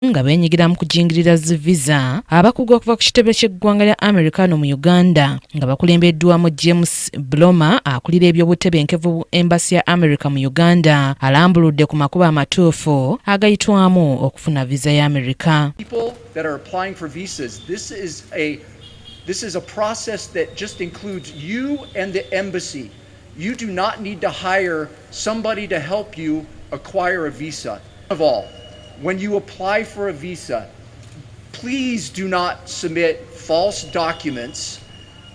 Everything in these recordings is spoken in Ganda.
nga beenyigira mu kujingirira visa abakugu okuva ku kitebe ky'eggwanga lya Amerika mu Uganda nga bakulembeddwamu James Bloma akulira eby'obutebenkevu bu Embassy ya Amerika mu Uganda alambuludde ku makubo amatuufu agayitwamu okufuna visa ya Amerika. This is a process that just includes you and the embassy. You do not need to hire somebody to help you acquire a visa. Of all, when you apply for a visa, please do not submit false documents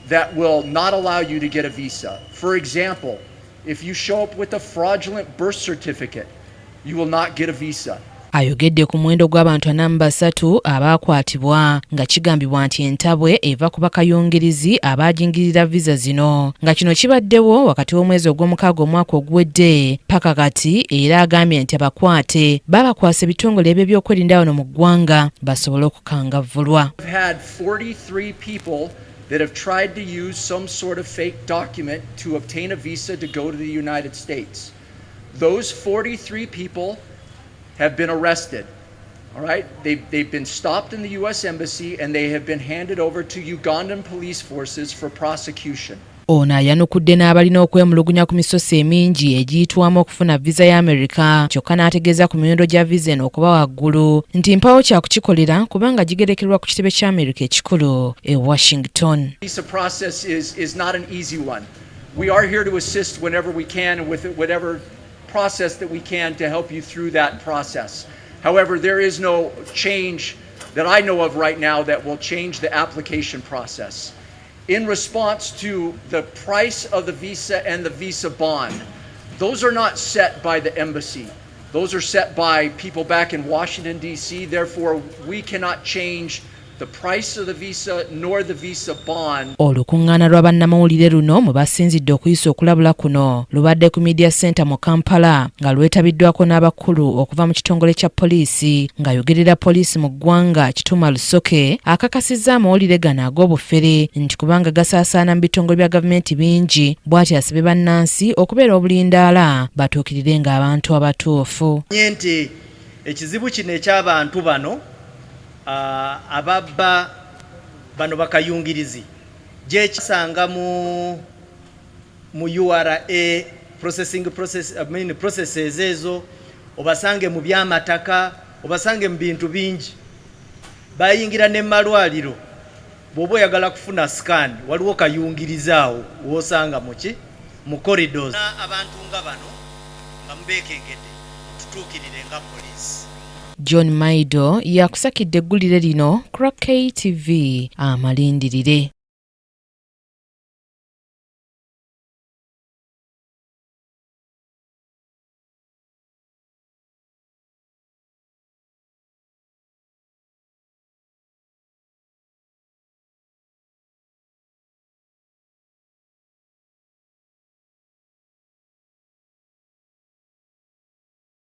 that will not allow you to get a visa. For example, if you show up with a fraudulent birth certificate, you will not get a visa. Ayogedde ku muwendo gw'abantu 3 abakwatibwa nga kigambibwa nti entabwe eva ku bakayungirizi abajingirira visa zino nga kino kibaddewo wakati w'omwezi ogw'omukaaga omwaka oguwedde paka kati era agambye nti abakwate babakwasa ebitongole ebyo by'okwerinda wano mu ggwanga basobole okukangavvulwa. That have tried to use some sort of fake document to obtain a visa to go to the United States. Those 43 people have been arrested. All right? They've been stopped in the U.S. Embassy and they have been handed over to Ugandan police forces for prosecution. Ono ayanukudde n'abalina okwemulugunya ku misoso emingi egiyitwamu okufuna visa ya Amerika kyokka n'ategeeza ku miwendo gya visa eno okuba waggulu nti mpawo kyakukikolera kubanga gigerekerwa ku kitebe kya Amerika ekikulu e Washington. Visa process is not an easy one. We are here to assist whenever we can and with whatever process that we can to help you through that process. However, there is no change that I know of right now that will change the application process. In response to the price of the visa and the visa bond, those are not set by the embassy. Those are set by people back in Washington, D.C. Therefore, we cannot change the price of the visa nor the visa bond. Olukungaana lwa bannamawulire luno mwe basinzidde okuyisa okulabula kuno lubadde ku Media Center mu Kampala nga lwetabiddwako n'abakulu okuva mu kitongole kya poliisi ng'ayogerera poliisi mu ggwanga Kituma Lusoke akakasizza amawulire gano ag'obufere nti kubanga gasaasaana mu bitongole bya gavumenti bingi bw'ati asabye bannansi okubeera obulindaala batuukirire ng'abantu abatuufu. Nti ekizibu kino eky'abantu bano ababba bano bakayungirizi gyekisanga mu URA processes ezo obasange mu byamataka obasange mu bintu bingi bayingira ne malwaliro bw'oba oyagala kufuna scan waliwo kayungirizaawo wosanga muki mu corridors. Abantu nga bano nga mubeekengedde tutuukirire nga poliisi. John Maido yakusakidde eggulire lino ku KTV amalindirire.